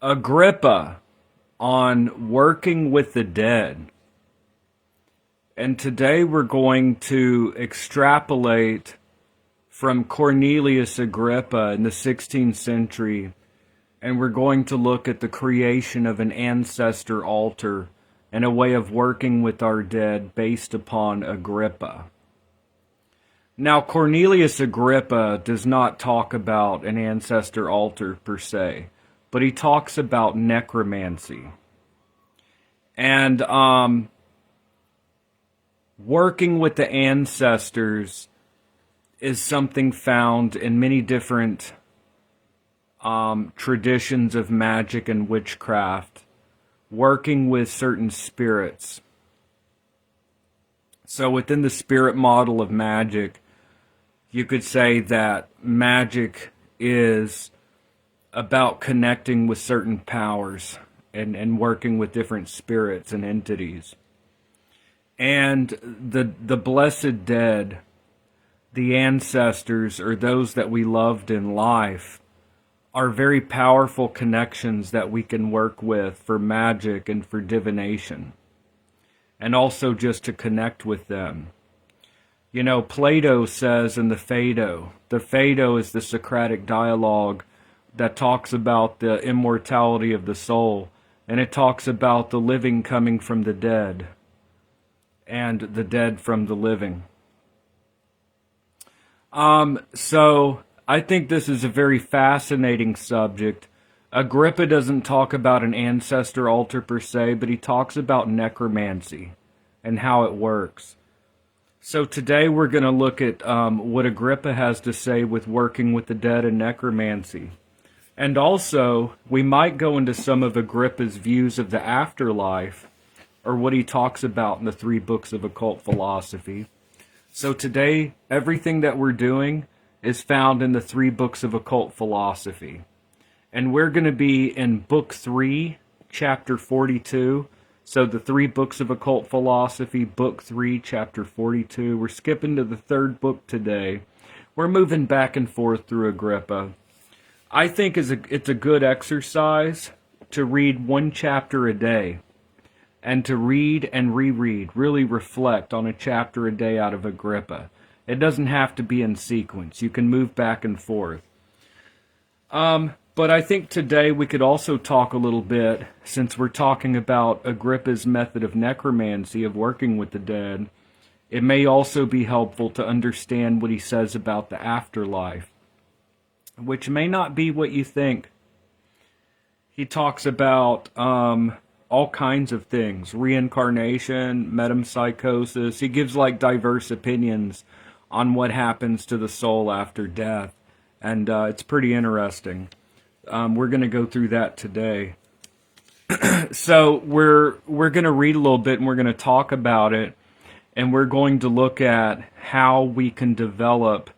Agrippa on working with the dead. And today we're going to extrapolate from Cornelius Agrippa in the 16th century, and we're going to look at the creation of an ancestor altar and a way of working with our dead based upon Agrippa. Now, Cornelius Agrippa does not talk about an ancestor altar per se, but he talks about necromancy. And working with the ancestors is something found in many different traditions of magic and witchcraft, working with certain spirits. So within the spirit model of magic, you could say that magic is about connecting with certain powers and working with different spirits and entities. And the blessed dead, the ancestors, or those that we loved in life, are very powerful connections that we can work with for magic and for divination, and also just to connect with them. You know, Plato says in the Phaedo is the Socratic dialogue that talks about the immortality of the soul, and it talks about the living coming from the dead, and the dead from the living. So I think this is a very fascinating subject. Agrippa doesn't talk about an ancestor altar per se, but he talks about necromancy and how it works. So today we're going to look at what Agrippa has to say with working with the dead and necromancy. And also, we might go into some of Agrippa's views of the afterlife, or what he talks about in the 3 books of occult philosophy. So today, everything that we're doing is found in the 3 books of occult philosophy. And we're going to be in book 3, chapter 42. So the 3 books of occult philosophy, book 3, chapter 42. We're skipping to the 3rd book today. We're moving back and forth through Agrippa. I think it's a good exercise to read 1 chapter a day, and to read and reread, really reflect on a chapter a day out of Agrippa. It doesn't have to be in sequence. You can move back and forth. But I think today we could also talk a little bit, since we're talking about Agrippa's method of necromancy, of working with the dead, it may also be helpful to understand what he says about the afterlife, which may not be what you think. He talks about all kinds of things: reincarnation, metempsychosis. He gives like diverse opinions on what happens to the soul after death, and it's pretty interesting. We're going to go through that today. So we're going to read a little bit, and we're going to talk about it, and we're going to look at how we can develop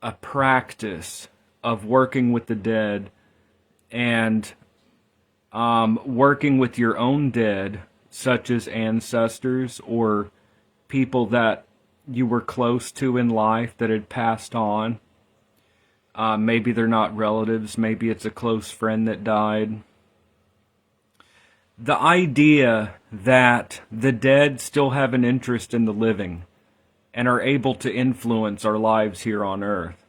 a practice of working with the dead and working with your own dead, such as ancestors or people that you were close to in life that had passed on. Maybe they're not relatives, maybe it's a close friend that died. The idea that the dead still have an interest in the living and are able to influence our lives here on earth.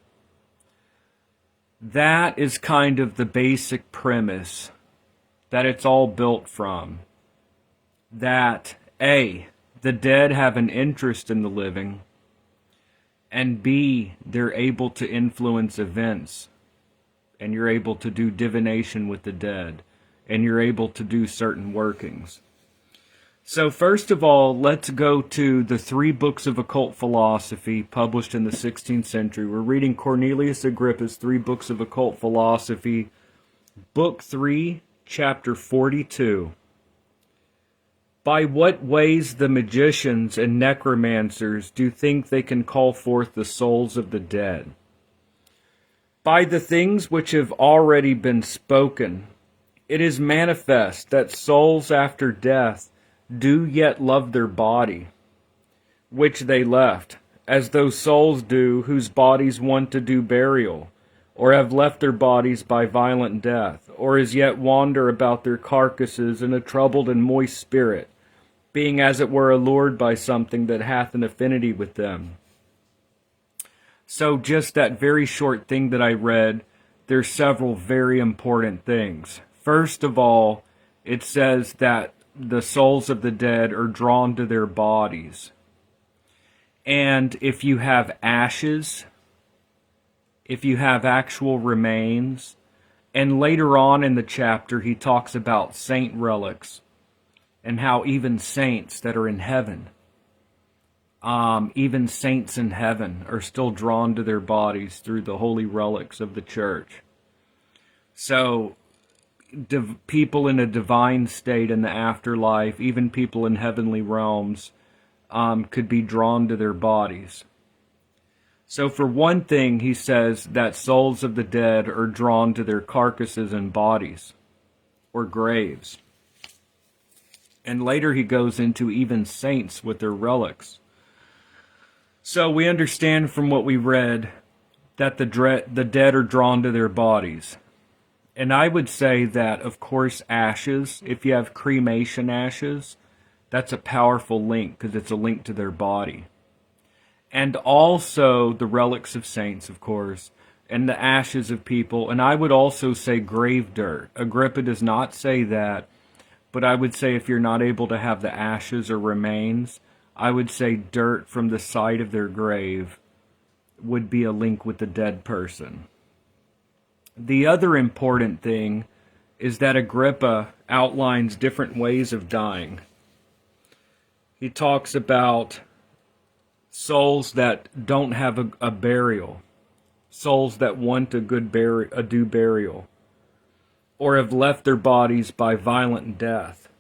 That is kind of the basic premise that it's all built from. That A, the dead have an interest in the living, and B, they're able to influence events, and you're able to do divination with the dead, and you're able to do certain workings. So first of all, let's go to the 3 books of occult philosophy published in the 16th century. We're reading Cornelius Agrippa's 3 books of occult philosophy, book 3, chapter 42. By what ways the magicians and necromancers do think they can call forth the souls of the dead? By the things which have already been spoken, it is manifest that souls after death do yet love their body, which they left, as those souls do whose bodies want to do burial, or have left their bodies by violent death, or as yet wander about their carcasses in a troubled and moist spirit, being as it were allured by something that hath an affinity with them. So just that very short thing that I read, there's several very important things. First of all, it says that the souls of the dead are drawn to their bodies. And if you have ashes, if you have actual remains, and later on in the chapter he talks about saint relics and how even saints that are in heaven, even saints in heaven are still drawn to their bodies through the holy relics of the church. So people in a divine state in the afterlife, even people in heavenly realms, could be drawn to their bodies. So for one thing, he says that souls of the dead are drawn to their carcasses and bodies, or graves. And later he goes into even saints with their relics. So we understand from what we read that the dead are drawn to their bodies. And I would say that, of course, ashes, if you have cremation ashes, that's a powerful link because it's a link to their body. And also the relics of saints, of course, and the ashes of people. And I would also say grave dirt. Agrippa does not say that, but I would say if you're not able to have the ashes or remains, I would say dirt from the side of their grave would be a link with the dead person. The other important thing is that Agrippa outlines different ways of dying. He talks about souls that don't have a burial, souls that want a due burial, or have left their bodies by violent death,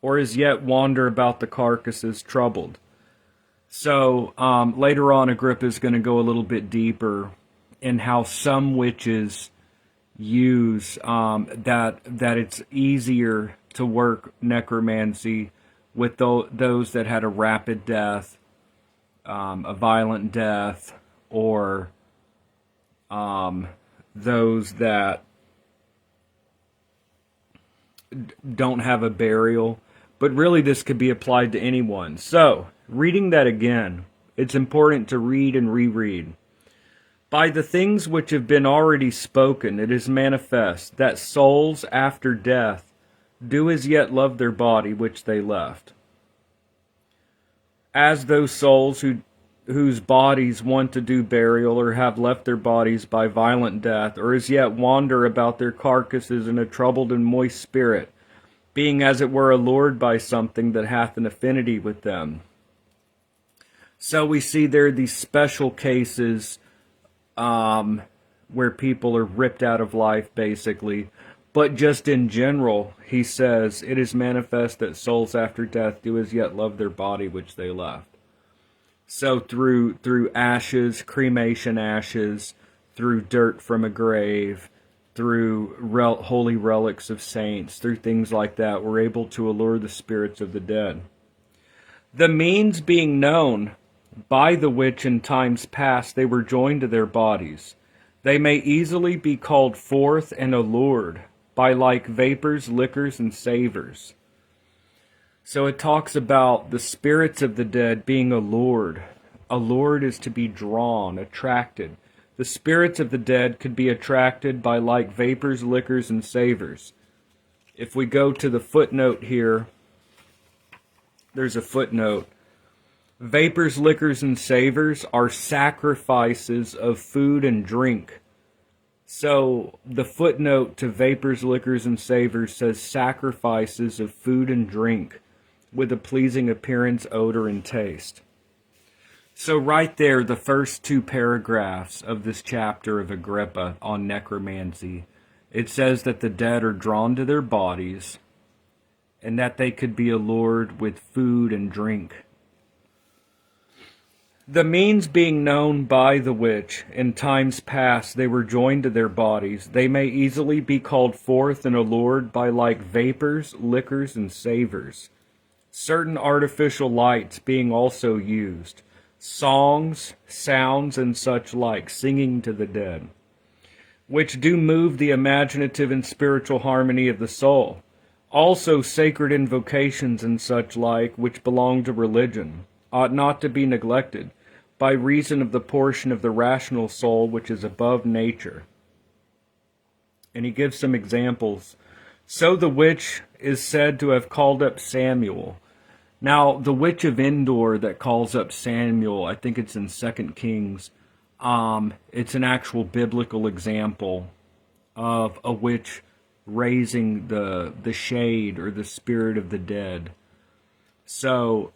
or as yet wander about the carcasses troubled. So later on, Agrippa is going to go a little bit deeper in how some witches use that it's easier to work necromancy with those that had a rapid death, a violent death, or those that don't have a burial. But really this could be applied to anyone. So, reading that again, it's important to read and reread. By the things which have been already spoken, it is manifest that souls after death do as yet love their body which they left. As those souls whose bodies want to do burial or have left their bodies by violent death, or as yet wander about their carcasses in a troubled and moist spirit, being as it were allured by something that hath an affinity with them. So we see there these special cases where people are ripped out of life, basically. But just in general, he says, it is manifest that souls after death do as yet love their body which they left. So through ashes, cremation ashes, through dirt from a grave, through holy relics of saints, through things like that, we're able to allure the spirits of the dead. The means being known, by the which in times past they were joined to their bodies, they may easily be called forth and allured by like vapors, liquors, and savors. So it talks about the spirits of the dead being allured. Allured is to be drawn, attracted. The spirits of the dead could be attracted by like vapors, liquors, and savors. If we go to the footnote here, there's a footnote. Vapors, liquors, and savors are sacrifices of food and drink. So the footnote to vapors, liquors, and savors says sacrifices of food and drink with a pleasing appearance, odor, and taste. So right there, the first two paragraphs of this chapter of Agrippa on necromancy, it says that the dead are drawn to their bodies and that they could be allured with food and drink. The means being known by the which, in times past, they were joined to their bodies, they may easily be called forth and allured by like vapors, liquors, and savors. Certain artificial lights being also used, songs, sounds, and such like, singing to the dead. which do move the imaginative and spiritual harmony of the soul. Also sacred invocations and such like, which belong to religion, ought not to be neglected, by reason of the portion of the rational soul which is above nature. And he gives some examples. So the witch is said to have called up Samuel. Now, the witch of Endor that calls up Samuel, I think it's in 2 Kings, it's an actual biblical example of a witch raising the shade or the spirit of the dead. So,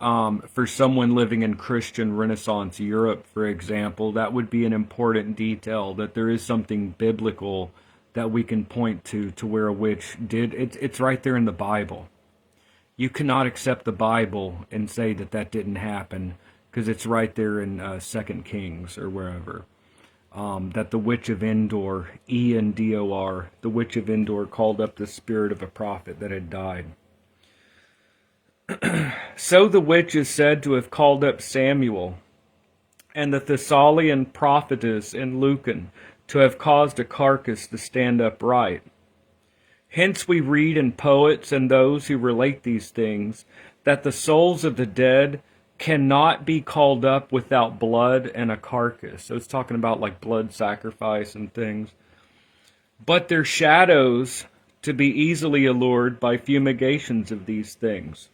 for someone living in Christian Renaissance Europe, for example, that would be an important detail, that there is something biblical that we can point to where a witch did. It's right there in the Bible. You cannot accept the Bible and say that that didn't happen, because it's right there in 2 Kings or wherever. That the witch of Endor, Endor, the witch of Endor called up the spirit of a prophet that had died. So the witch is said to have called up Samuel, and the Thessalian prophetess in Lucan to have caused a carcass to stand upright. Hence we read in poets and those who relate these things that the souls of the dead cannot be called up without blood and a carcass. So it's talking about like blood sacrifice and things. But their shadows to be easily allured by fumigations of these things.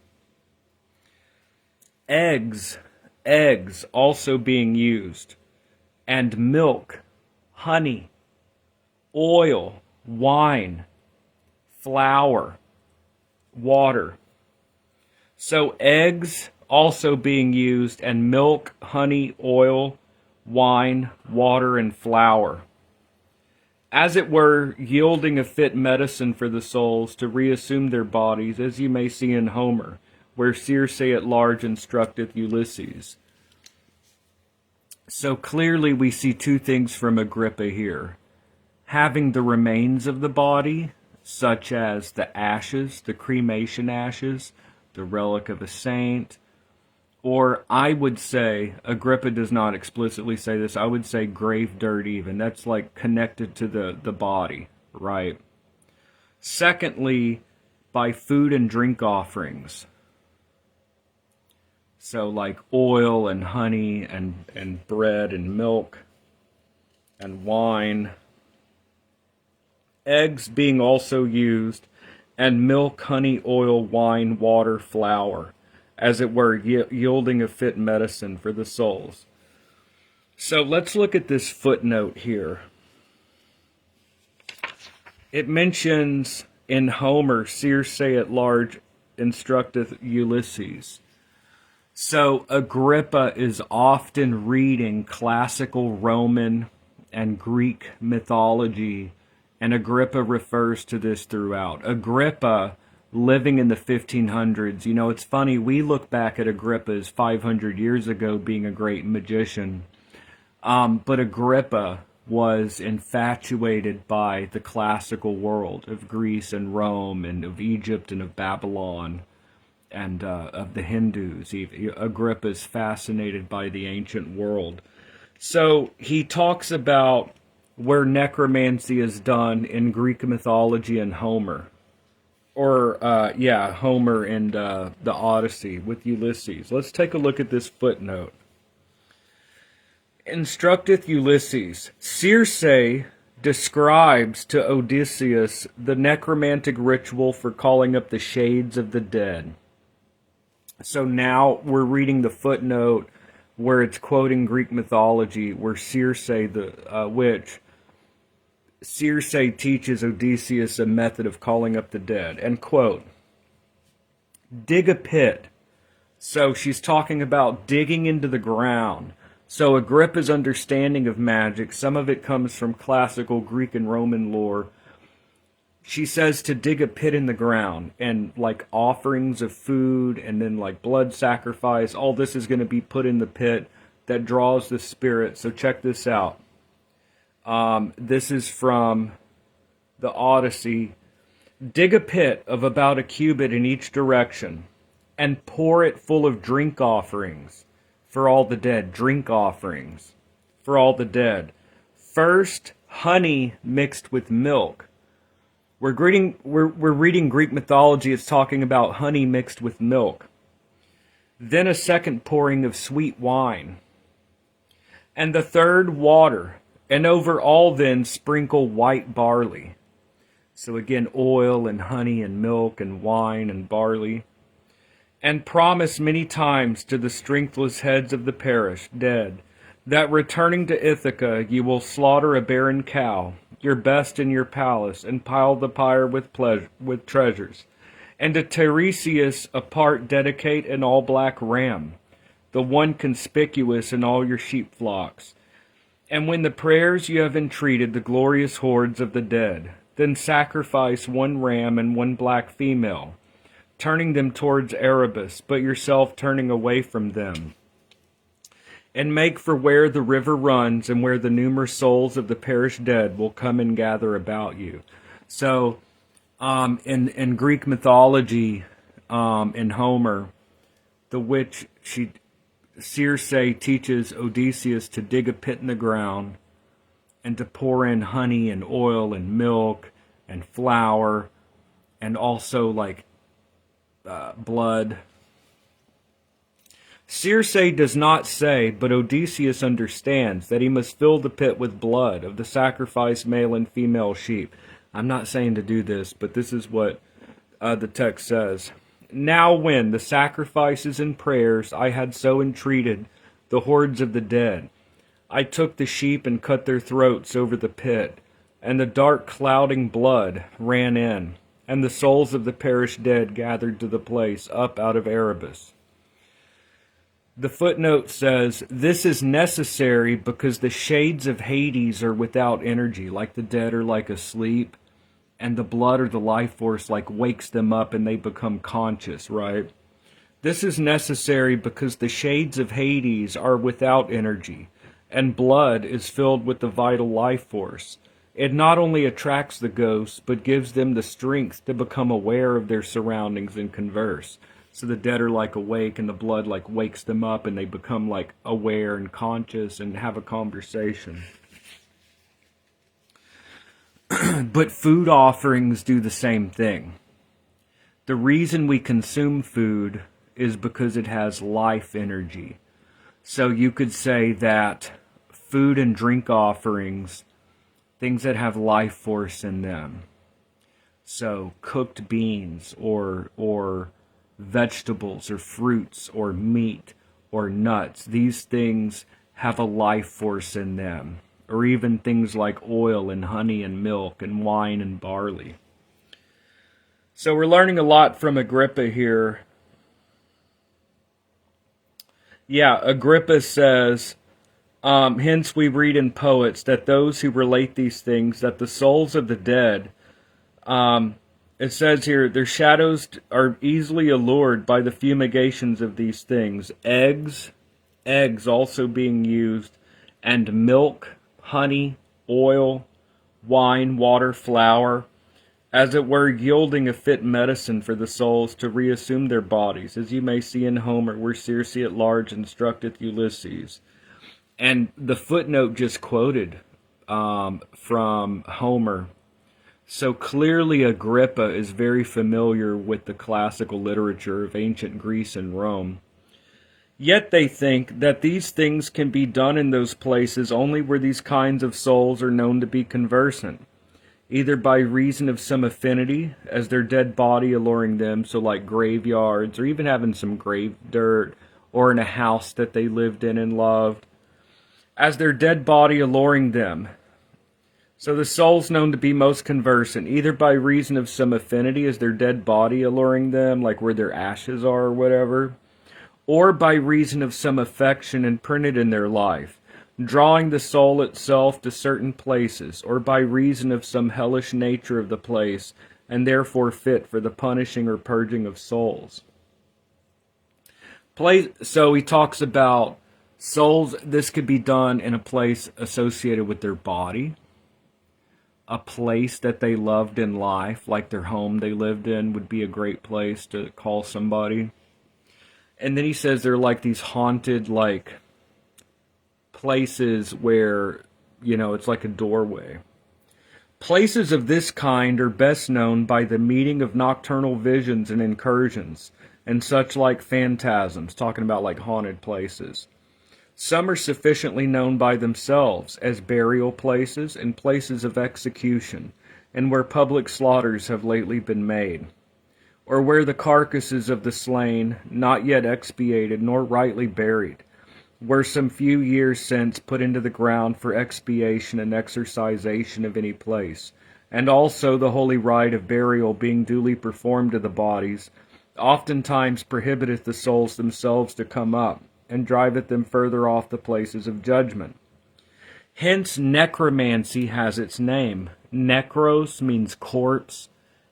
Eggs also being used, and milk, honey, oil, wine, flour, water. So eggs also being used, and milk, honey, oil, wine, water, and flour. As it were, yielding a fit medicine for the souls to reassume their bodies, as you may see in Homer, where Circe at large instructeth Ulysses. So clearly we see two things from Agrippa here. Having the remains of the body, such as the ashes, the cremation ashes, the relic of a saint, or I would say, Agrippa does not explicitly say this, I would say grave dirt even. That's like connected to the body, right? Secondly, by food and drink offerings. So like oil and honey and bread and milk and wine. Eggs being also used, and milk, honey, oil, wine, water, flour, as it were, yielding a fit medicine for the souls. So let's look at this footnote here. It mentions in Homer, Circe at large instructeth Ulysses. So Agrippa is often reading classical Roman and Greek mythology, and Agrippa refers to this throughout. Agrippa, living in the 1500s, you know, it's funny, we look back at Agrippa as 500 years ago being a great magician, but Agrippa was infatuated by the classical world of Greece and Rome and of Egypt and of Babylon and of the Hindus. Agrippa is fascinated by the ancient world. So he talks about where necromancy is done in Greek mythology and Homer. Or, Homer and the Odyssey with Ulysses. Let's take a look at this footnote. Instructeth Ulysses, Circe describes to Odysseus the necromantic ritual for calling up the shades of the dead. So now we're reading the footnote where it's quoting Greek mythology, where Circe, the witch, Circe teaches Odysseus a method of calling up the dead. And quote, dig a pit. So she's talking about digging into the ground. So Agrippa's understanding of magic, some of it comes from classical Greek and Roman lore. She says to dig a pit in the ground, and like offerings of food and then like blood sacrifice, all this is going to be put in the pit that draws the spirit. So check this out. This is from the Odyssey. Dig a pit of about a cubit in each direction and pour it full of drink offerings for all the dead. Drink offerings for all the dead. First, honey mixed with milk. We're reading Greek mythology. It's talking about honey mixed with milk. Then a second pouring of sweet wine. And the third water. And over all then sprinkle white barley. So again, oil and honey and milk and wine and barley. And promise many times to the strengthless heads of the parish, dead, that returning to Ithaca you will slaughter a barren cow, your best in your palace, and pile the pyre with treasures. And to Tiresias apart dedicate an all-black ram, the one conspicuous in all your sheep flocks. And when the prayers you have entreated the glorious hordes of the dead, then sacrifice one ram and one black female, turning them towards Erebus, but yourself turning away from them. And make for where the river runs and where the numerous souls of the parish dead will come and gather about you. So, in Greek mythology, in Homer, the witch, Circe teaches Odysseus to dig a pit in the ground and to pour in honey and oil and milk and flour and also like blood. Circe does not say, but Odysseus understands that he must fill the pit with blood of the sacrificed male and female sheep. I'm not saying to do this, but this is what the text says. Now when the sacrifices and prayers I had so entreated the hordes of the dead, I took the sheep and cut their throats over the pit, and the dark clouding blood ran in, and the souls of the parish dead gathered to the place up out of Erebus. The footnote says, this is necessary because the shades of Hades are without energy, like the dead are like asleep, and the blood or the life force like wakes them up and they become conscious, right? This is necessary because the shades of Hades are without energy, and blood is filled with the vital life force. It not only attracts the ghosts, but gives them the strength to become aware of their surroundings and converse. So the dead are like awake, and the blood like wakes them up, and they become like aware and conscious and have a conversation. But food offerings do the same thing. The reason we consume food is because it has life energy. So you could say that food and drink offerings, things that have life force in them. So cooked beans or vegetables or fruits or meat or nuts, these things have a life force in them. Or even things like oil and honey and milk and wine and barley. So we're learning a lot from Agrippa here. Yeah, Agrippa says, hence we read in poets that those who relate these things, that the souls of the dead, it says here, their shadows are easily allured by the fumigations of these things. Eggs also being used, and milk, honey, oil, wine, water, flour, as it were yielding a fit medicine for the souls to reassume their bodies, as you may see in Homer, where Circe at large instructeth Ulysses. And the footnote just quoted from Homer. So clearly Agrippa is very familiar with the classical literature of ancient Greece and Rome. Yet they think that these things can be done in those places only where these kinds of souls are known to be conversant, either by reason of some affinity, as their dead body alluring them, so like graveyards, or even having some grave dirt, or in a house that they lived in and loved, as their dead body alluring them. So the souls known to be most conversant, either by reason of some affinity, as their dead body alluring them, like where their ashes are or whatever, or by reason of some affection imprinted in their life, drawing the soul itself to certain places, or by reason of some hellish nature of the place, and therefore fit for the punishing or purging of souls. So he talks about souls, this could be done in a place associated with their body, a place that they loved in life, like their home they lived in would be a great place to call somebody. And then he says they're like these haunted, like, places where it's like a doorway. Places of this kind are best known by the meeting of nocturnal visions and incursions, and such like phantasms, talking about like haunted places. Some are sufficiently known by themselves as burial places and places of execution, and where public slaughters have lately been made, or where the carcasses of the slain, not yet expiated nor rightly buried, were some few years since put into the ground for expiation and exorcisation of any place, and also the holy rite of burial being duly performed to the bodies, oftentimes prohibiteth the souls themselves to come up, and driveth them further off the places of judgment. Hence necromancy has its name. Necros means corpse,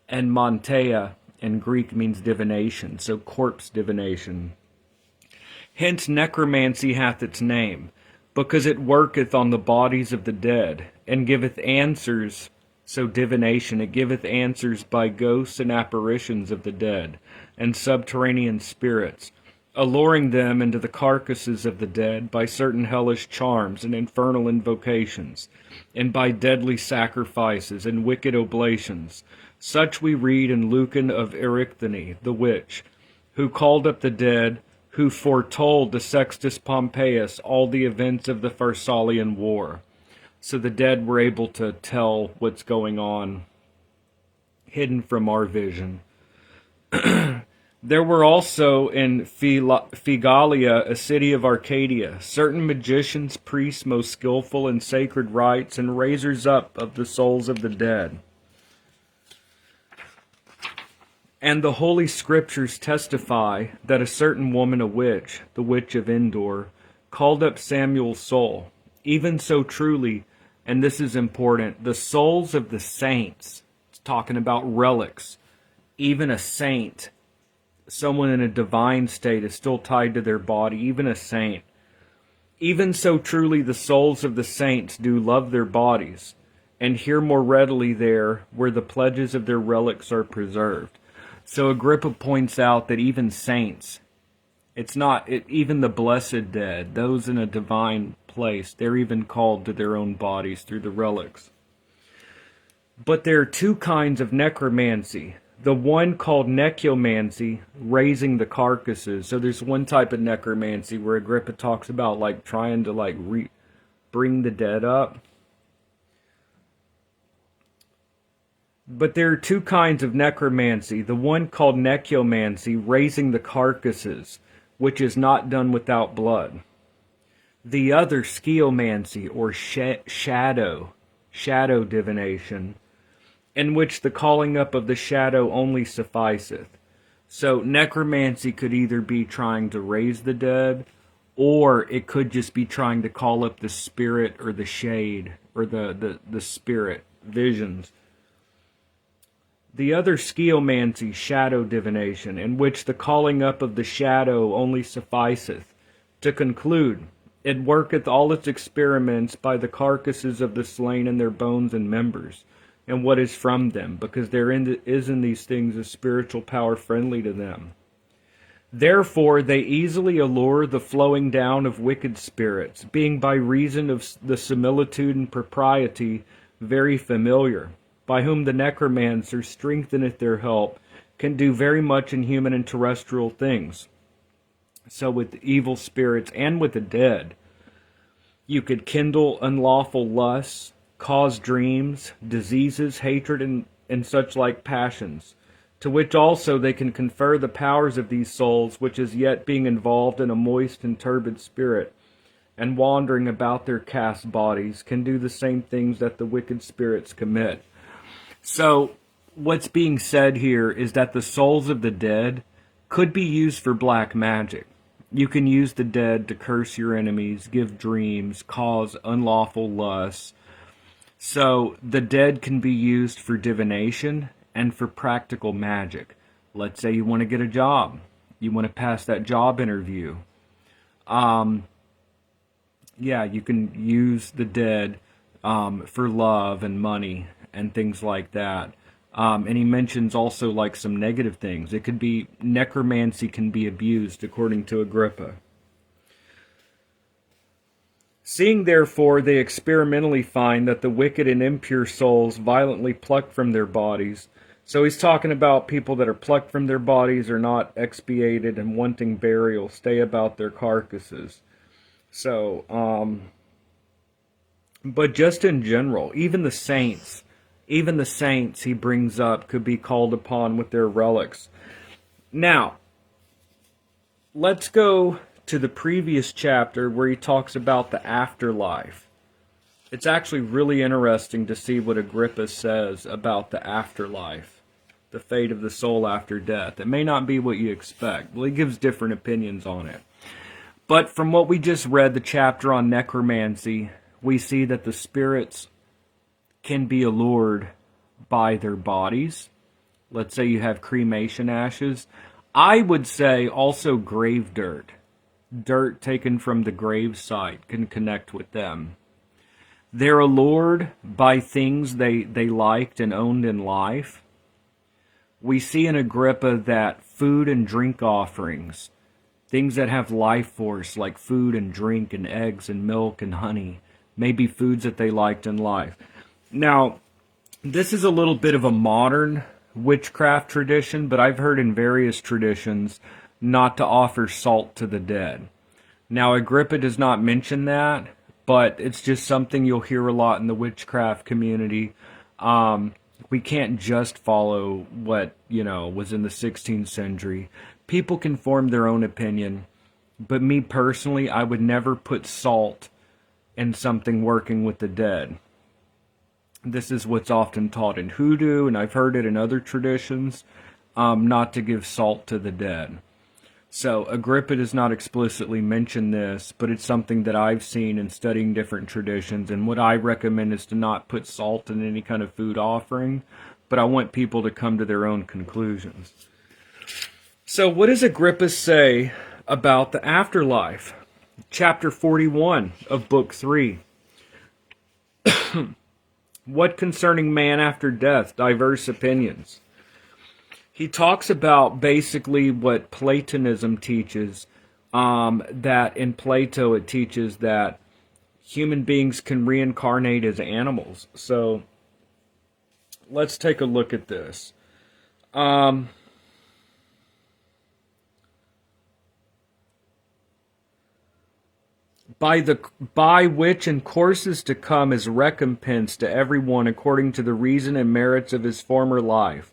and manteia in Greek means divination, so corpse divination. Hence necromancy hath its name, because it worketh on the bodies of the dead, and giveth answers, so divination, it giveth answers by ghosts and apparitions of the dead, and subterranean spirits, alluring them into the carcasses of the dead by certain hellish charms and infernal invocations, and by deadly sacrifices and wicked oblations. Such we read in Lucan of Erichthony, the witch, who called up the dead, who foretold to Sextus Pompeius all the events of the Pharsalian War. So the dead were able to tell what's going on, hidden from our vision. There were also in Figalia, a city of Arcadia, certain magicians, priests most skillful in sacred rites, and raisers up of the souls of the dead. And the Holy Scriptures testify that a certain woman, a witch, the witch of Endor, called up Samuel's soul. Even so truly, and this is important, the souls of the saints, it's talking about relics, even a saint, someone in a divine state is still tied to their body, even a saint. Even so truly the souls of the saints do love their bodies, and hear more readily there where the pledges of their relics are preserved. So Agrippa points out that even saints, even the blessed dead, those in a divine place, they're even called to their own bodies through the relics. But there are two kinds of necromancy. The one called necromancy, raising the carcasses. So there's one type of necromancy where Agrippa talks about like trying to like bring the dead up. But there are two kinds of necromancy. The one called necromancy, raising the carcasses, which is not done without blood. The other, sciomancy, or shadow divination, in which the calling up of the shadow only sufficeth. So necromancy could either be trying to raise the dead, or it could just be trying to call up the spirit or the shade, or the spirit, visions. The other, sciomancy, shadow divination, in which the calling up of the shadow only sufficeth. To conclude, it worketh all its experiments by the carcasses of the slain and their bones and members, and what is from them, because there is in these things a spiritual power friendly to them. Therefore they easily allure the flowing down of wicked spirits, being by reason of the similitude and propriety very familiar, by whom the necromancer strengtheneth their help, can do very much in human and terrestrial things. So with evil spirits and with the dead, you could kindle unlawful lusts, cause dreams, diseases, hatred, and such like passions, to which also they can confer the powers of these souls, which is yet being involved in a moist and turbid spirit, and wandering about their cast bodies, can do the same things that the wicked spirits commit. So, what's being said here is that the souls of the dead could be used for black magic. You can use the dead to curse your enemies, give dreams, cause unlawful lusts. So, the dead can be used for divination and for practical magic. Let's say you want to get a job. You want to pass that job interview. You can use the dead for love and money and things like that. And he mentions also like some negative things. It could be, necromancy can be abused according to Agrippa. Seeing therefore they experimentally find that the wicked and impure souls violently plucked from their bodies. So he's talking about people that are plucked from their bodies, are not expiated and wanting burial, stay about their carcasses. So, but just in general, even the saints he brings up could be called upon with their relics. Now, let's go to the previous chapter where he talks about the afterlife. It's actually really interesting to see what Agrippa says about the afterlife, the fate of the soul after death. It may not be what you expect. Well, he gives different opinions on it. But from what we just read, the chapter on necromancy, we see that the spirits can be allured by their bodies. Let's say you have cremation ashes. I would say also grave dirt. Dirt taken from the grave site can connect with them. They're allured by things they liked and owned in life. We see in Agrippa that food and drink offerings, things that have life force like food and drink and eggs and milk and honey, may be foods that they liked in life. Now, this is a little bit of a modern witchcraft tradition, but I've heard in various traditions not to offer salt to the dead. Now, Agrippa does not mention that, but it's just something you'll hear a lot in the witchcraft community. We can't just follow what, was in the 16th century. People can form their own opinion, but me personally, I would never put salt in something working with the dead. This is what's often taught in hoodoo, and I've heard it in other traditions, not to give salt to the dead. So Agrippa does not explicitly mention this, but it's something that I've seen in studying different traditions, and what I recommend is to not put salt in any kind of food offering, but I want people to come to their own conclusions. So what does Agrippa say about the afterlife? Chapter 41 of Book 3. What concerning man after death? Diverse opinions. He talks about basically what Platonism teaches, that in Plato it teaches that human beings can reincarnate as animals. So let's take a look at this. By which in courses to come is recompense to every one according to the reason and merits of his former life.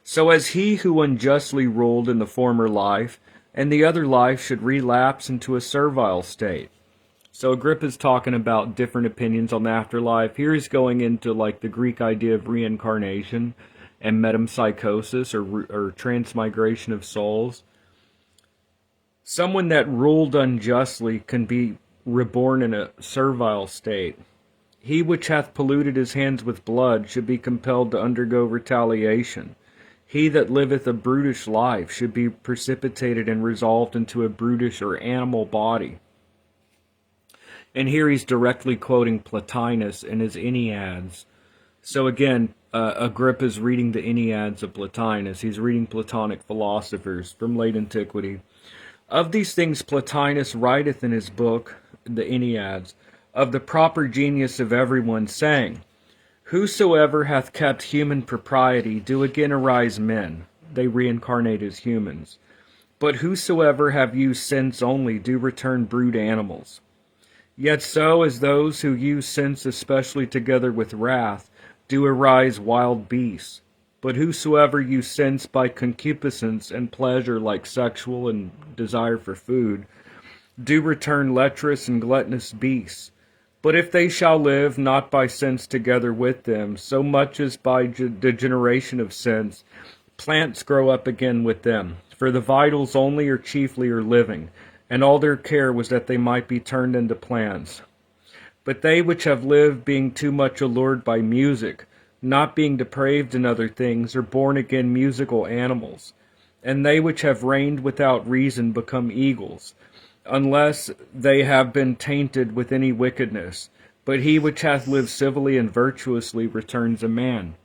So as he who unjustly ruled in the former life, and the other life should relapse into a servile state. So Agrippa's talking about different opinions on the afterlife. Here he's going into like the Greek idea of reincarnation and metempsychosis or transmigration of souls. Someone that ruled unjustly can be reborn in a servile state. He which hath polluted his hands with blood should be compelled to undergo retaliation. He that liveth a brutish life should be precipitated and resolved into a brutish or animal body. And here he's directly quoting Plotinus in his Enneads. So again, Agrippa's reading the Enneads of Plotinus. He's reading Platonic philosophers from late antiquity. Of these things Plotinus writeth in his book, the Enneads, of the proper genius of everyone, saying, whosoever hath kept human propriety do again arise men. They reincarnate as humans. But whosoever have used sense only do return brute animals. Yet so as those who use sense especially together with wrath do arise wild beasts. But whosoever use sense by concupiscence and pleasure like sexual and desire for food, do return lecherous and gluttonous beasts. But if they shall live not by sense together with them, so much as by degeneration of sense, plants grow up again with them. For the vitals only or chiefly are living, and all their care was that they might be turned into plants. But they which have lived being too much allured by music, not being depraved in other things, are born again musical animals. And they which have reigned without reason become eagles, unless they have been tainted with any wickedness. But he which hath lived civilly and virtuously returns a man.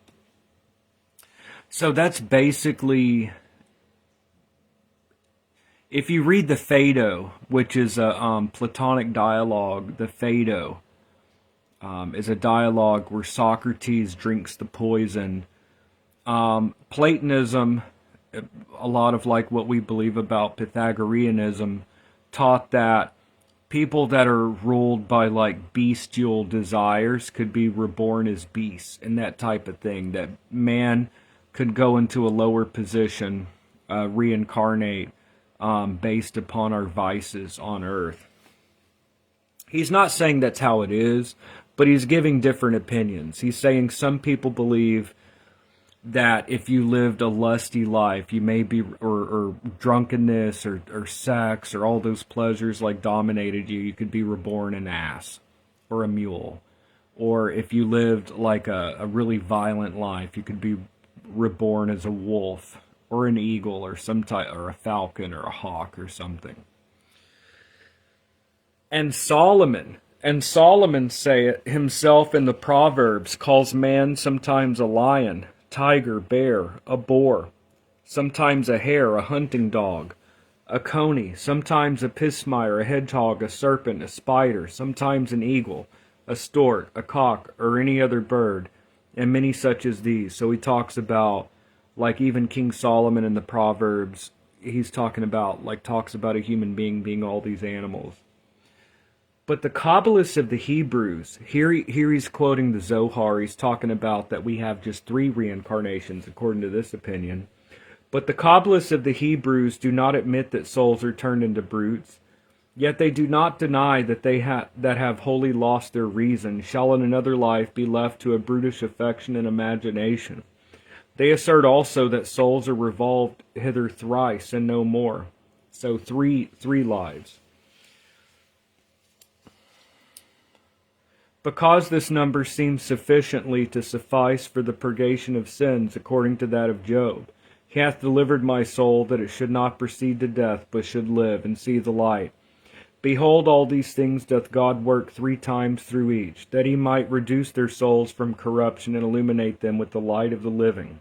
So that's basically, If you read the Phaedo, which is a Platonic dialogue, the Phaedo is a dialogue where Socrates drinks the poison. Platonism, a lot of like what we believe about Pythagoreanism, taught that people that are ruled by like bestial desires could be reborn as beasts and that type of thing. That man could go into a lower position, reincarnate, based upon our vices on earth. He's not saying that's how it is, but he's giving different opinions. He's saying some people believe that if you lived a lusty life, you may be, or drunkenness, or sex, or all those pleasures like dominated you, you could be reborn an ass or a mule. Or if you lived like a really violent life, you could be reborn as a wolf or an eagle or some type, or a falcon or a hawk or something. And Solomon say it himself in the Proverbs, calls man sometimes a lion, tiger, bear, a boar, sometimes a hare, a hunting dog, a coney, sometimes a pismire, a hedgehog, a serpent, a spider, sometimes an eagle, a stork, a cock, or any other bird, and many such as these. So he talks about, like even King Solomon in the Proverbs, he's talking about, like talks about a human being all these animals. But the Kabbalists of the Hebrews, here he's quoting the Zohar, he's talking about that we have just 3 reincarnations, according to this opinion. But the Kabbalists of the Hebrews do not admit that souls are turned into brutes, yet they do not deny that they that have wholly lost their reason shall in another life be left to a brutish affection and imagination. They assert also that souls are revolved hither thrice and no more. So three lives. Because this number seems sufficiently to suffice for the purgation of sins, according to that of Job, he hath delivered my soul, that it should not proceed to death, but should live, and see the light. Behold, all these things doth God work 3 times through each, that he might reduce their souls from corruption and illuminate them with the light of the living.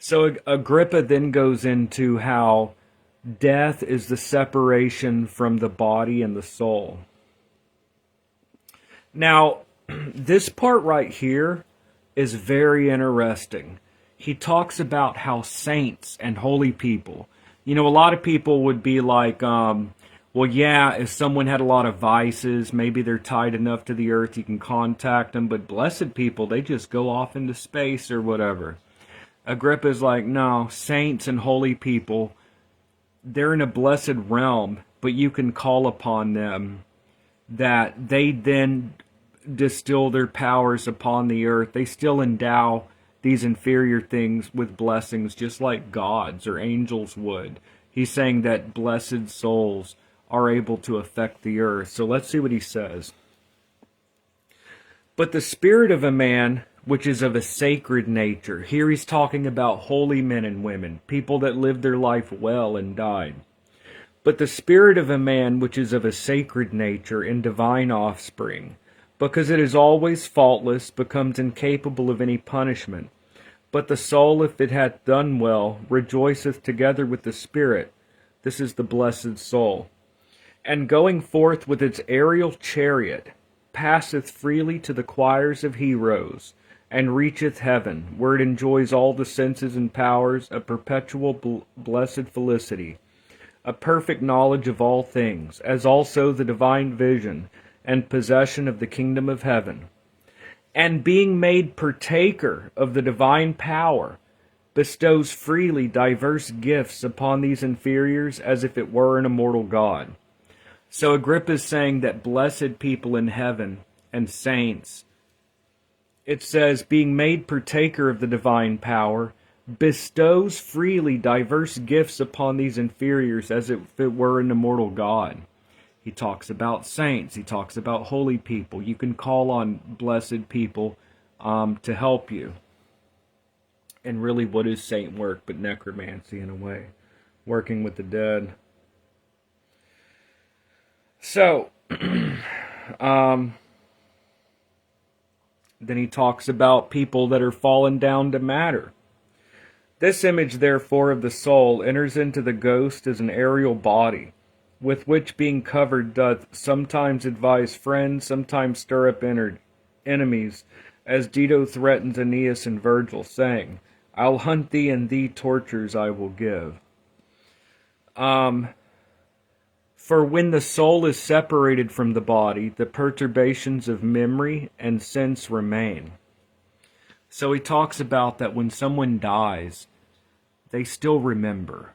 So Agrippa then goes into how death is the separation from the body and the soul. Now, this part right here is very interesting. He talks about how saints and holy people, a lot of people would be like, well, yeah, if someone had a lot of vices, maybe they're tied enough to the earth, you can contact them, but blessed people, they just go off into space or whatever. Agrippa's like, no, saints and holy people, they're in a blessed realm, but you can call upon them, that they then distill their powers upon the earth. They still endow these inferior things with blessings just like gods or angels would. He's saying that blessed souls are able to affect the earth. So let's see what he says. But the spirit of a man, which is of a sacred nature, here he's talking about holy men and women, people that lived their life well and died. But the spirit of a man which is of a sacred nature and divine offspring, because it is always faultless, becomes incapable of any punishment. But the soul, if it hath done well, rejoiceth together with the spirit. This is the blessed soul. And going forth with its aerial chariot, passeth freely to the choirs of heroes, and reacheth heaven, where it enjoys all the senses and powers, a perpetual blessed felicity, a perfect knowledge of all things, as also the divine vision and possession of the kingdom of heaven. And being made partaker of the divine power, bestows freely diverse gifts upon these inferiors, as if it were an immortal God. So Agrippa is saying that blessed people in heaven and saints, it says, being made partaker of the divine power, bestows freely diverse gifts upon these inferiors, as if it were an immortal God. He talks about saints. He talks about holy people. You can call on blessed people to help you. And really, what is saint work but necromancy in a way? Working with the dead. So, then he talks about people that are fallen down to matter. This image, therefore, of the soul enters into the ghost as an aerial body, with which being covered doth sometimes advise friends, sometimes stir up enemies, as Dido threatens Aeneas in Virgil, saying, I'll hunt thee, and thee tortures I will give. For when the soul is separated from the body, the perturbations of memory and sense remain. So he talks about that when someone dies, they still remember,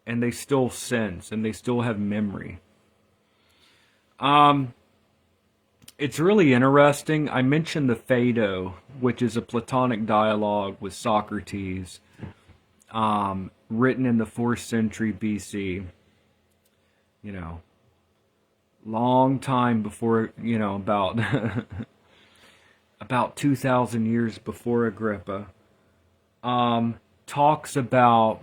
and they still sense, and they still have memory. It's really interesting. I mentioned the Phaedo, which is a Platonic dialogue with Socrates, written in the 4th century BC. You know, long time before, about about 2,000 years before Agrippa, talks about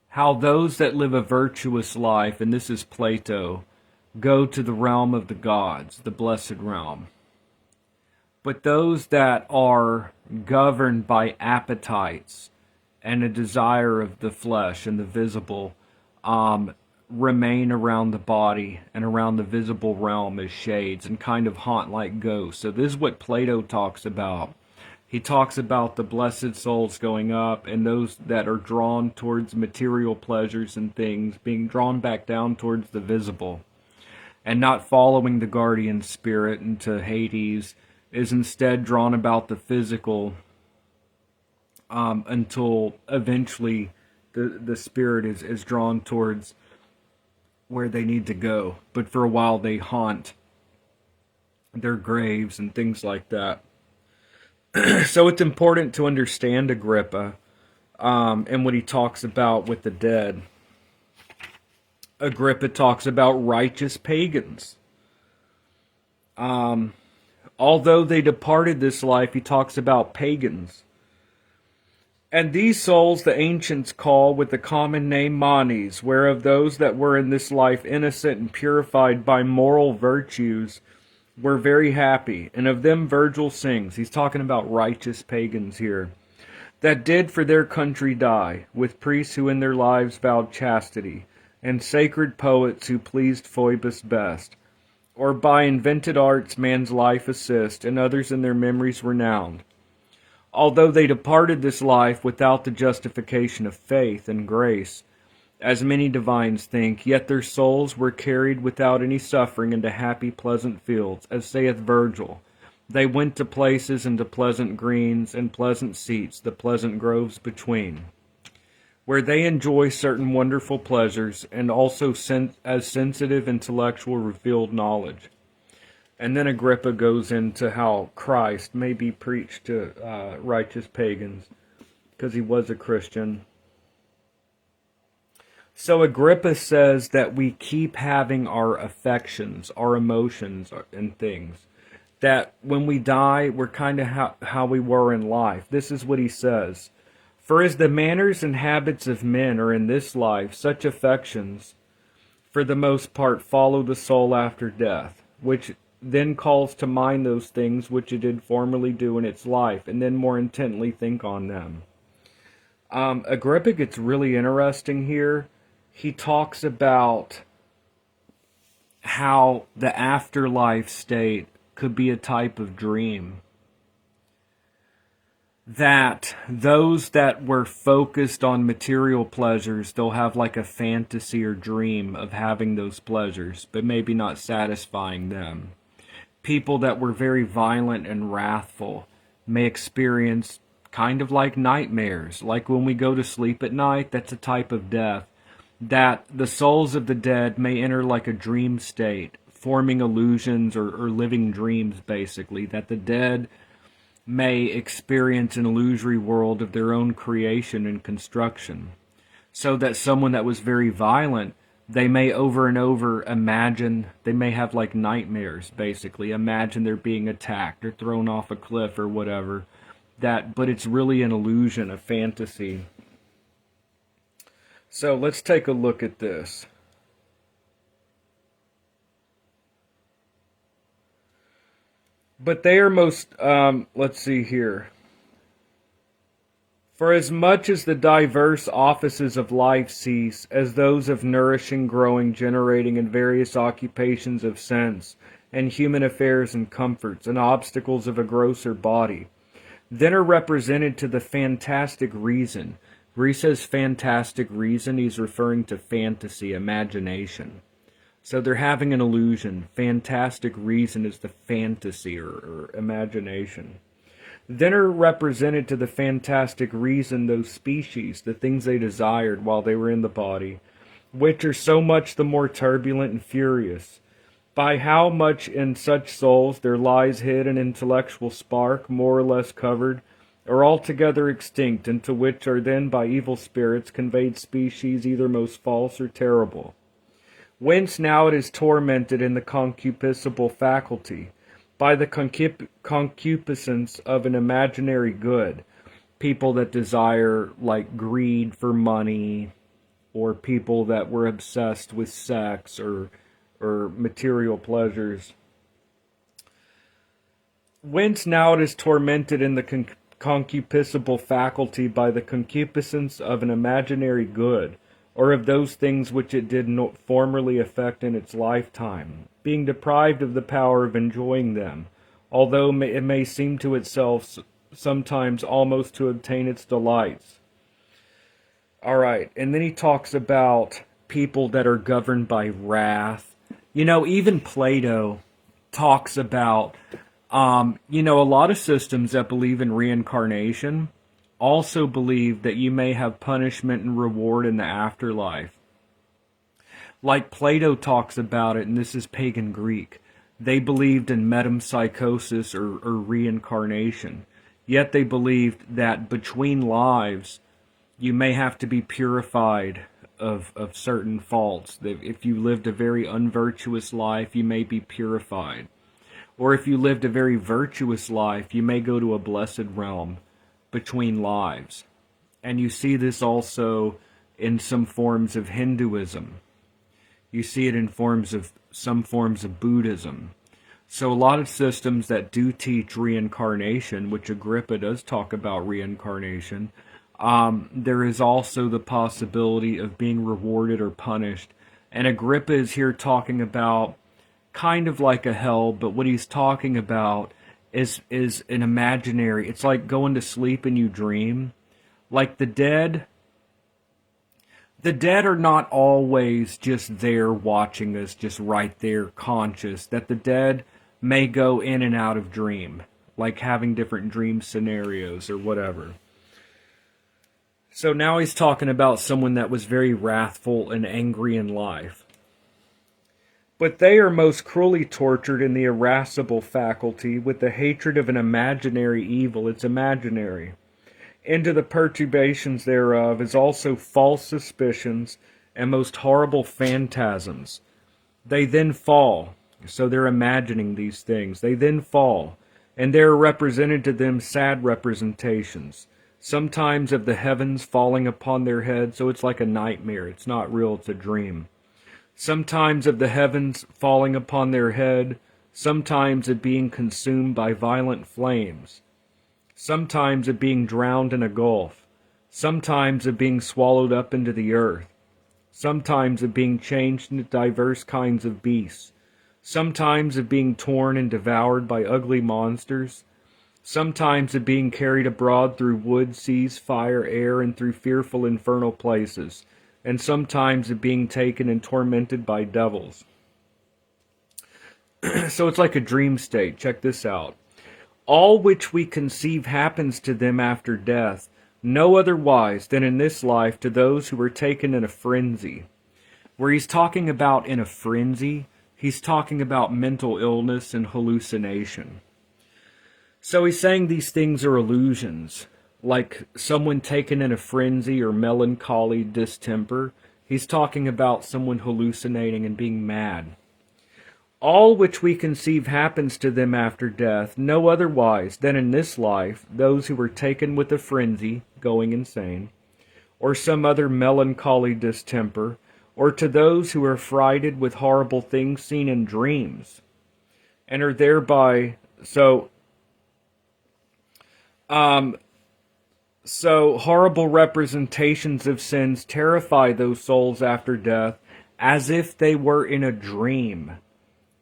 how those that live a virtuous life, and this is Plato, go to the realm of the gods, the blessed realm. But those that are governed by appetites and a desire of the flesh and the visible remain around the body and around the visible realm as shades and kind of haunt like ghosts. So this is what Plato talks about. He talks about the blessed souls going up and those that are drawn towards material pleasures and things being drawn back down towards the visible and not following the guardian spirit into Hades, is instead drawn about the physical until eventually the spirit is drawn towards where they need to go. But for a while they haunt their graves and things like that. So it's important to understand Agrippa and what he talks about with the dead. Agrippa talks about righteous pagans. Although they departed this life, he talks about pagans. And these souls the ancients call with the common name manes, whereof those that were in this life innocent and purified by moral virtues were very happy. And of them Virgil sings, he's talking about righteous pagans here, that did for their country die, with priests who in their lives vowed chastity, and sacred poets who pleased Phoebus best, or by invented arts man's life assist, and others in their memories renowned. Although they departed this life without the justification of faith and grace, as many divines think, yet their souls were carried without any suffering into happy pleasant fields, as saith Virgil. They went to places and to pleasant greens and pleasant seats, the pleasant groves between, where they enjoy certain wonderful pleasures, and also as sensitive intellectual revealed knowledge. And then Agrippa goes into how Christ may be preached to righteous pagans, because he was a Christian. So Agrippa says that we keep having our affections, our emotions and things. That when we die, we're kind of how we were in life. This is what he says. For as the manners and habits of men are in this life, such affections, for the most part, follow the soul after death, which then calls to mind those things which it did formerly do in its life, and then more intently think on them. Agrippa gets really interesting here. He talks about how the afterlife state could be a type of dream. That those that were focused on material pleasures, they'll have like a fantasy or dream of having those pleasures, but maybe not satisfying them. People that were very violent and wrathful may experience kind of like nightmares. Like when we go to sleep at night, that's a type of death. That the souls of the dead may enter like a dream state, forming illusions or living dreams, basically. That the dead may experience an illusory world of their own creation and construction. So that someone that was very violent, they may over and over imagine, they may have like nightmares, basically. Imagine they're being attacked or thrown off a cliff or whatever. But it's really an illusion, a fantasy. So let's take a look at this. But they are most, let's see here. For as much as the diverse offices of life cease, as those of nourishing, growing, generating, and various occupations of sense, and human affairs and comforts, and obstacles of a grosser body, then are represented to the fantastic reason. Where he says fantastic reason, he's referring to fantasy, imagination. So they're having an illusion. Fantastic reason is the fantasy or imagination. Then are represented to the fantastic reason those species, the things they desired while they were in the body, which are so much the more turbulent and furious. By how much in such souls there lies hid an intellectual spark, more or less covered, or altogether extinct, into which are then by evil spirits conveyed species either most false or terrible. Whence now it is tormented in the concupiscible faculty, by the concupiscence of an imaginary good, people that desire, like, greed for money, or people that were obsessed with sex or material pleasures. Whence now it is tormented in the concupiscible faculty by the concupiscence of an imaginary good, or of those things which it did not formerly affect in its lifetime, being deprived of the power of enjoying them, although it may seem to itself sometimes almost to obtain its delights. All right, and then he talks about people that are governed by wrath. You know, even Plato talks about, a lot of systems that believe in reincarnation also believe that you may have punishment and reward in the afterlife. Like Plato talks about it, and this is pagan Greek. They believed in metempsychosis or reincarnation. Yet they believed that between lives, you may have to be purified of certain faults. That if you lived a very unvirtuous life, you may be purified. Or if you lived a very virtuous life, you may go to a blessed realm between lives. And you see this also in some forms of Hinduism. You see it in some forms of Buddhism. So a lot of systems that do teach reincarnation, which Agrippa does talk about reincarnation, there is also the possibility of being rewarded or punished. And Agrippa is here talking about kind of like a hell, but what he's talking about is an imaginary. It's like going to sleep and you dream. Like the dead are not always just there watching us, just right there conscious. That the dead may go in and out of dream, like having different dream scenarios or whatever. So now he's talking about someone that was very wrathful and angry in life. But they are most cruelly tortured in the irascible faculty with the hatred of an imaginary evil. It's imaginary. Into the perturbations thereof is also false suspicions and most horrible phantasms. They then fall. So they're imagining these things. They then fall. And there are represented to them sad representations. Sometimes of the heavens falling upon their heads. So it's like a nightmare. It's not real. It's a dream. Sometimes of the heavens falling upon their head, sometimes of being consumed by violent flames, sometimes of being drowned in a gulf, sometimes of being swallowed up into the earth, sometimes of being changed into diverse kinds of beasts, sometimes of being torn and devoured by ugly monsters, sometimes of being carried abroad through wood, seas, fire, air, and through fearful infernal places, and sometimes of being taken and tormented by devils. So it's like a dream state. Check this out. All which we conceive happens to them after death, no otherwise than in this life to those who are taken in a frenzy. Where he's talking about in a frenzy, he's talking about mental illness and hallucination. So he's saying these things are illusions. Like someone taken in a frenzy or melancholy distemper. He's talking about someone hallucinating and being mad. All which we conceive happens to them after death, no otherwise than in this life, those who are taken with a frenzy, going insane, or some other melancholy distemper, or to those who are frighted with horrible things seen in dreams, and are thereby So, horrible representations of sins terrify those souls after death as if they were in a dream,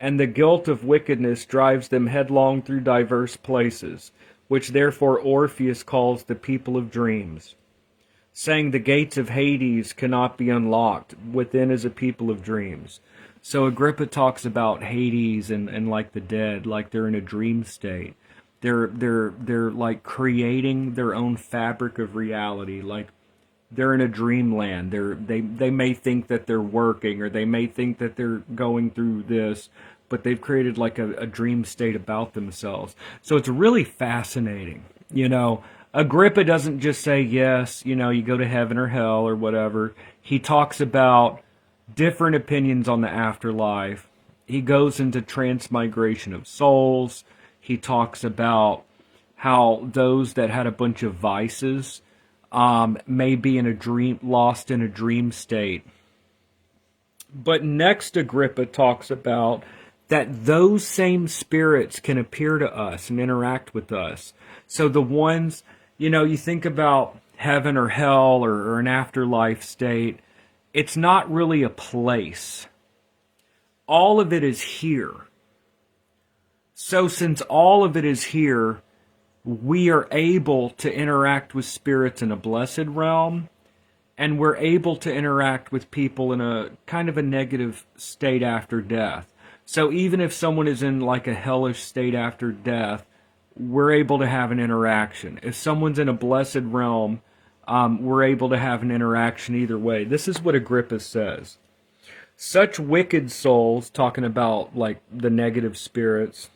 and the guilt of wickedness drives them headlong through diverse places, which therefore Orpheus calls the people of dreams, saying the gates of Hades cannot be unlocked. Within is a people of dreams. So Agrippa talks about Hades and like the dead, like they're in a dream state. They're like creating their own fabric of reality, like they're in a dreamland. They may think that they're working, or they may think that they're going through this, but they've created like a dream state about themselves. So it's really fascinating. Agrippa doesn't just say, yes, you go to heaven or hell or whatever. He talks about different opinions on the afterlife. He goes into transmigration of souls. He talks about how those that had a bunch of vices may be in a dream, lost in a dream state. But next, Agrippa talks about that those same spirits can appear to us and interact with us. So the ones, you think about heaven or hell or an afterlife state, it's not really a place. All of it is here. So since all of it is here, we are able to interact with spirits in a blessed realm, and we're able to interact with people in a kind of a negative state after death. So even if someone is in like a hellish state after death, we're able to have an interaction. If someone's in a blessed realm, we're able to have an interaction either way. This is what Agrippa says. Such wicked souls, talking about like the negative spirits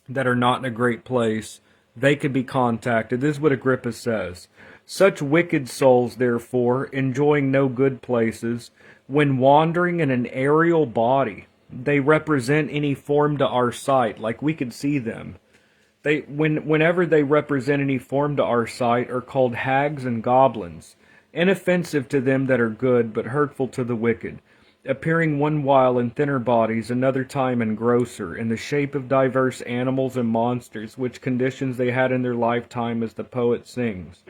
that are not in a great place, they could be contacted. This is what Agrippa says. Such wicked souls, therefore, enjoying no good places, when wandering in an aerial body, they represent any form to our sight, like we could see them. Whenever they represent any form to our sight, are called hags and goblins, inoffensive to them that are good, but hurtful to the wicked, appearing one while in thinner bodies, another time in grosser, in the shape of diverse animals and monsters, which conditions they had in their lifetime, as the poet sings.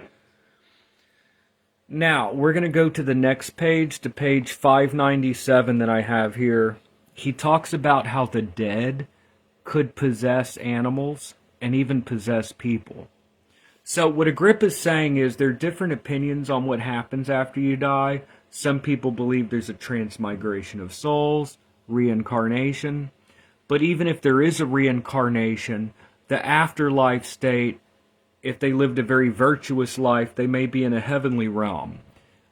Now, we're going to go to the next page, to page 597 that I have here. He talks about how the dead could possess animals and even possess people. So what Agrippa's saying is there are different opinions on what happens after you die. Some people believe there's a transmigration of souls, reincarnation. But even if there is a reincarnation, the afterlife state, if they lived a very virtuous life, they may be in a heavenly realm.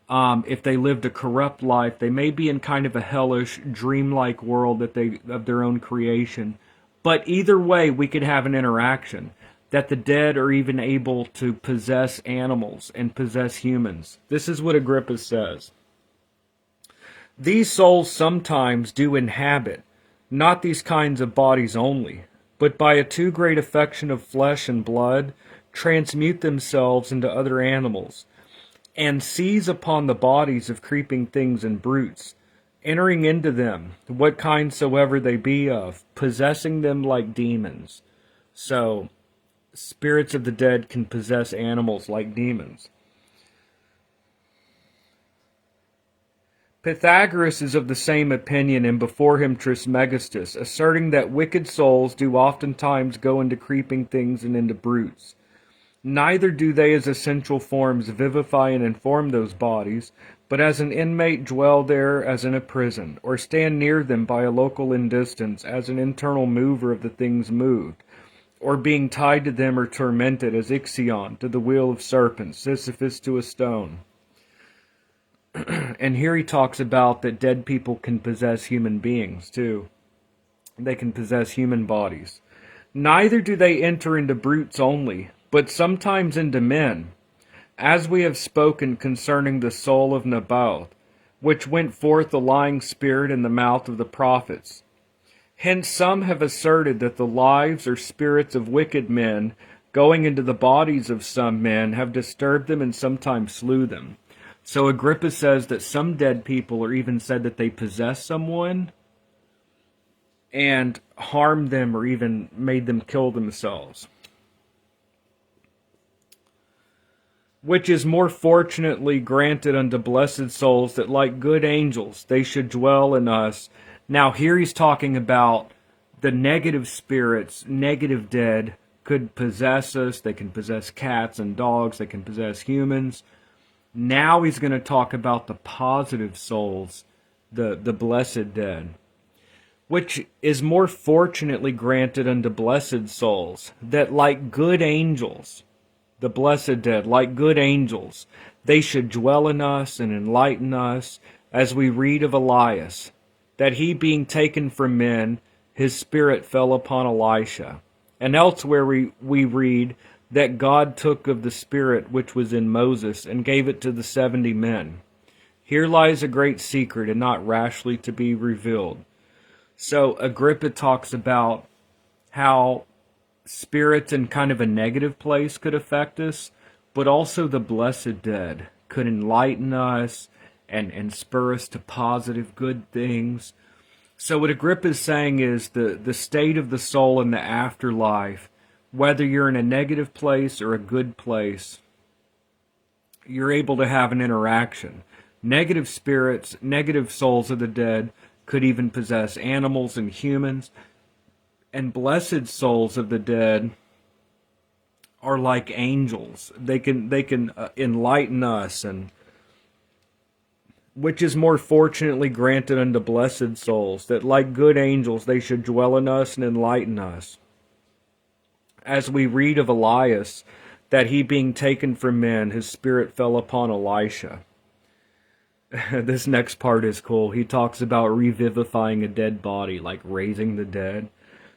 If they lived a corrupt life, they may be in kind of a hellish, dreamlike world of their own creation. But either way, we could have an interaction, that the dead are even able to possess animals and possess humans. This is what Agrippa says. These souls sometimes do inhabit, not these kinds of bodies only, but by a too great affection of flesh and blood, transmute themselves into other animals, and seize upon the bodies of creeping things and brutes, entering into them, what kind soever they be of, possessing them like demons. So, spirits of the dead can possess animals like demons. Pythagoras is of the same opinion, and before him Trismegistus, asserting that wicked souls do oftentimes go into creeping things and into brutes. Neither do they as essential forms vivify and inform those bodies, but as an inmate dwell there as in a prison, or stand near them by a local distance as an internal mover of the things moved, or being tied to them or tormented as Ixion to the wheel of serpents, Sisyphus to a stone. And here he talks about that dead people can possess human beings too. They can possess human bodies. Neither do they enter into brutes only, but sometimes into men, as we have spoken concerning the soul of Naboth, which went forth a lying spirit in the mouth of the prophets. Hence some have asserted that the lives or spirits of wicked men, going into the bodies of some men, have disturbed them and sometimes slew them. So Agrippa says that some dead people are even said that they possess someone and harmed them or even made them kill themselves. which is more fortunately granted unto blessed souls, that like good angels they should dwell in us. Now here he's talking about the negative spirits, negative dead, could possess us. They can possess cats and dogs. They can possess humans. Now he's going to talk about the positive souls, the blessed dead, which is more fortunately granted unto blessed souls, that like good angels, the blessed dead, like good angels, they should dwell in us and enlighten us, as we read of Elias, that he being taken from men, his spirit fell upon Elisha. And elsewhere we read that God took of the spirit which was in Moses and gave it to the 70 men. Here lies a great secret, and not rashly to be revealed. So Agrippa talks about how spirits in kind of a negative place could affect us, but also the blessed dead could enlighten us and spur us to positive, good things. So what Agrippa is saying is the state of the soul in the afterlife, whether you're in a negative place or a good place, you're able to have an interaction. Negative spirits, negative souls of the dead could even possess animals and humans. And blessed souls of the dead are like angels. They can enlighten us, and which is more fortunately granted unto blessed souls, that like good angels they should dwell in us and enlighten us. As we read of Elias, that he being taken from men, his spirit fell upon Elisha. This next part is cool. He talks about revivifying a dead body, like raising the dead.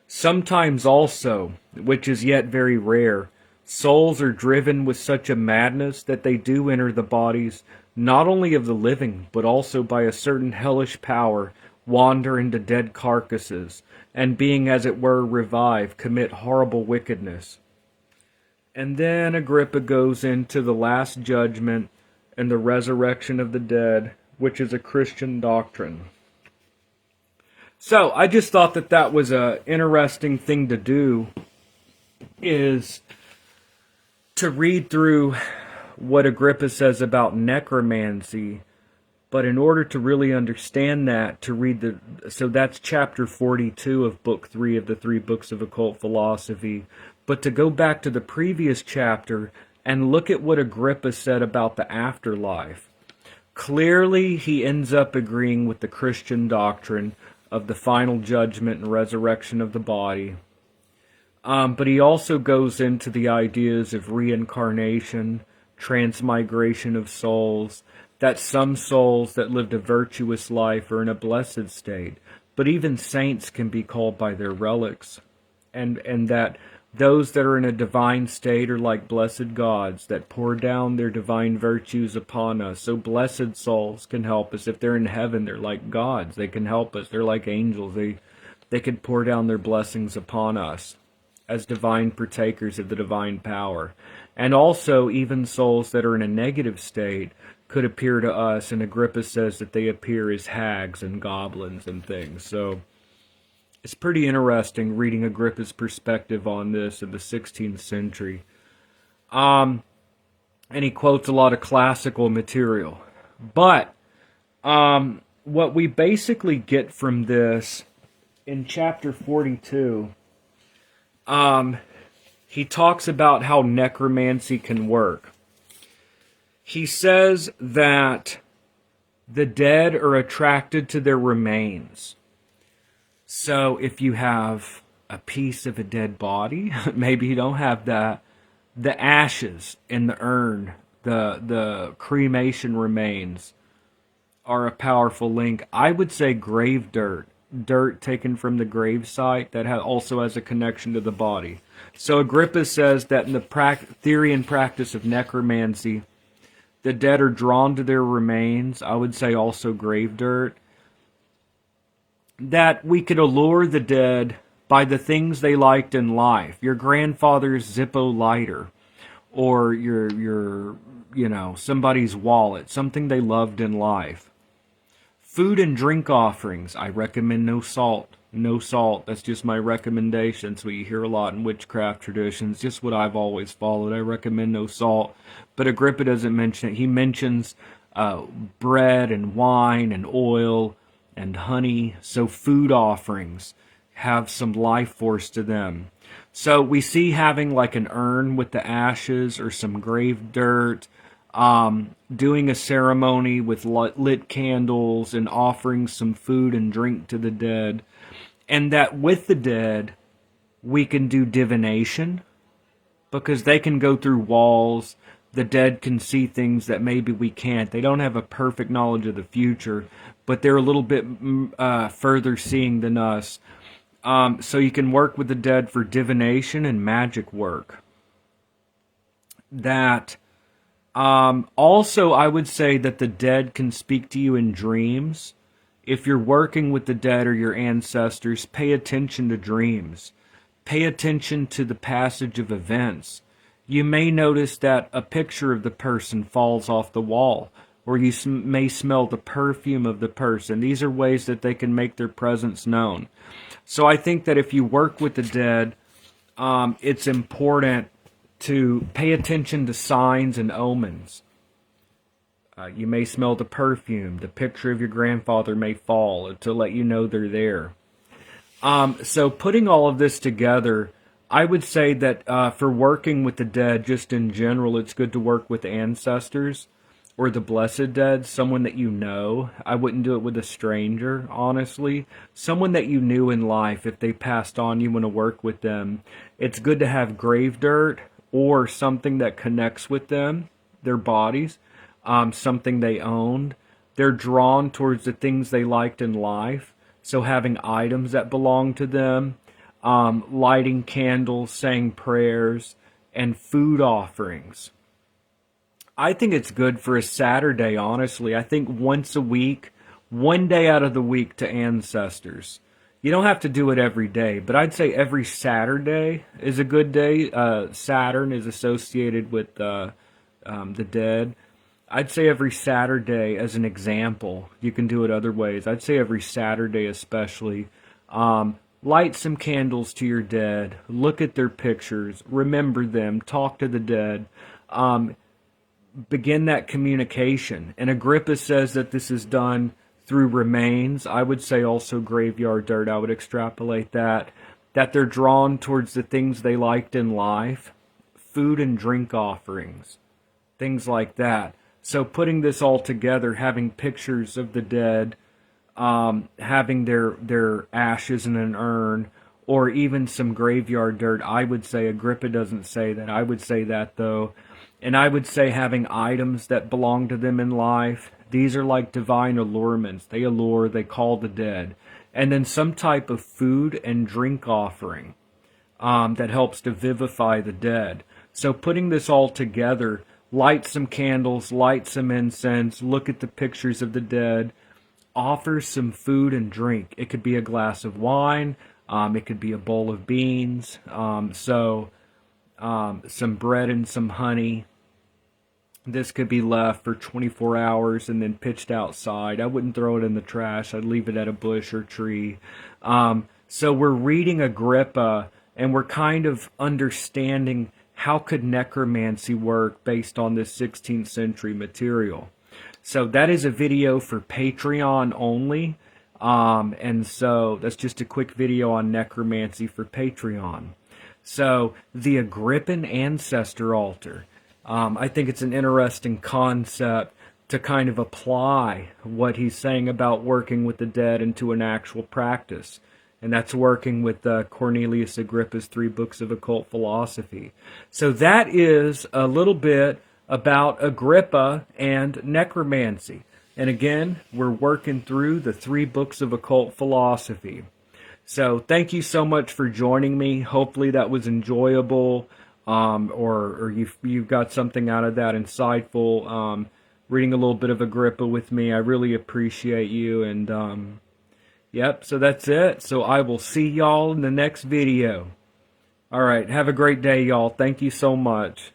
Sometimes also, which is yet very rare, souls are driven with such a madness that they do enter the bodies not only of the living, but also by a certain hellish power wander into dead carcasses, and being as it were revived, commit horrible wickedness. And then Agrippa goes into the last judgment and the resurrection of the dead, which is a Christian doctrine. So I just thought that was an interesting thing to do, is to read through what Agrippa says about necromancy, but in order to really understand that, to read so that's chapter 42 of book 3 of the 3 books of occult philosophy, but to go back to the previous chapter and look at what Agrippa said about the afterlife. Clearly, he ends up agreeing with the Christian doctrine of the final judgment and resurrection of the body. But he also goes into the ideas of reincarnation, transmigration of souls, that some souls that lived a virtuous life are in a blessed state, but even saints can be called by their relics, and that those that are in a divine state are like blessed gods that pour down their divine virtues upon us. So blessed souls can help us. If they're in heaven, they're like gods. They can help us. They're like angels. They can pour down their blessings upon us as divine partakers of the divine power. And also, even souls that are in a negative state could appear to us, and Agrippa says that they appear as hags and goblins and things. So it's pretty interesting reading Agrippa's perspective on this in the 16th century. And he quotes a lot of classical material. But what we basically get from this in chapter 42, he talks about how necromancy can work. He says that the dead are attracted to their remains. So if you have a piece of a dead body, maybe you don't have that, the ashes in the urn, the cremation remains are a powerful link. I would say grave dirt taken from the grave site that also has a connection to the body. So Agrippa says that in the theory and practice of necromancy, the dead are drawn to their remains. I would say also grave dirt. That we could allure the dead by the things they liked in life. Your grandfather's Zippo lighter, or your somebody's wallet, something they loved in life. Food and drink offerings, I recommend no salt. No salt. That's just my recommendation. It's what you hear a lot in witchcraft traditions. Just what I've always followed. I recommend no salt. But Agrippa doesn't mention it. He mentions bread and wine and oil and honey. So food offerings have some life force to them. So we see having like an urn with the ashes or some grave dirt, doing a ceremony with lit candles and offering some food and drink to the dead. And that with the dead, we can do divination because they can go through walls. The dead can see things that maybe we can't. They don't have a perfect knowledge of the future, but they're a little bit further seeing than us. So you can work with the dead for divination and magic work. That also, I would say that the dead can speak to you in dreams. If you're working with the dead or your ancestors, pay attention to dreams. Pay attention to the passage of events. You may notice that a picture of the person falls off the wall, or you may smell the perfume of the person. These are ways that they can make their presence known. So I think that if you work with the dead, it's important to pay attention to signs and omens. You may smell the perfume. The picture of your grandfather may fall to let you know they're there. So putting all of this together, I would say that for working with the dead, just in general, it's good to work with ancestors or the blessed dead, someone that you know. I wouldn't do it with a stranger, honestly. Someone that you knew in life, if they passed on, you want to work with them. It's good to have grave dirt or something that connects with them, their bodies, something they owned. They're drawn towards the things they liked in life. So having items that belong to them, lighting candles, saying prayers, and food offerings. I think it's good for a Saturday, honestly. I think once a week, one day out of the week to ancestors. You don't have to do it every day, but I'd say every Saturday is a good day. Saturn is associated with the dead. I'd say every Saturday as an example. You can do it other ways. I'd say every Saturday especially. Light some candles to your dead. Look at their pictures. Remember them. Talk to the dead. Begin that communication. And Agrippa says that this is done through remains. I would say also graveyard dirt. I would extrapolate that. That they're drawn towards the things they liked in life. Food and drink offerings. Things like that. So putting this all together, having pictures of the dead, having their ashes in an urn, or even some graveyard dirt, I would say, Agrippa doesn't say that. I would say that though. And I would say having items that belong to them in life. These are like divine allurements. They allure, they call the dead. And then some type of food and drink offering that helps to vivify the dead. So putting this all together, light some candles, light some incense, look at the pictures of the dead, offer some food and drink. It could be a glass of wine, it could be a bowl of beans, some bread and some honey. This could be left for 24 hours and then pitched outside. I wouldn't throw it in the trash. I'd leave it at a bush or tree. So we're reading Agrippa, and we're kind of understanding how could necromancy work based on this 16th century material. So that is a video for Patreon only. And so that's just a quick video on necromancy for Patreon. So the Agrippan ancestor altar. I think it's an interesting concept to kind of apply what he's saying about working with the dead into an actual practice. And that's working with Cornelius Agrippa's 3 books of occult philosophy. So that is a little bit about Agrippa and necromancy. And again, we're working through the 3 books of occult philosophy. So thank you so much for joining me. Hopefully that was enjoyable, or you've got something out of that insightful. Reading a little bit of Agrippa with me. I really appreciate you. And yep, so that's it. So I will see y'all in the next video. All right, have a great day, y'all. Thank you so much.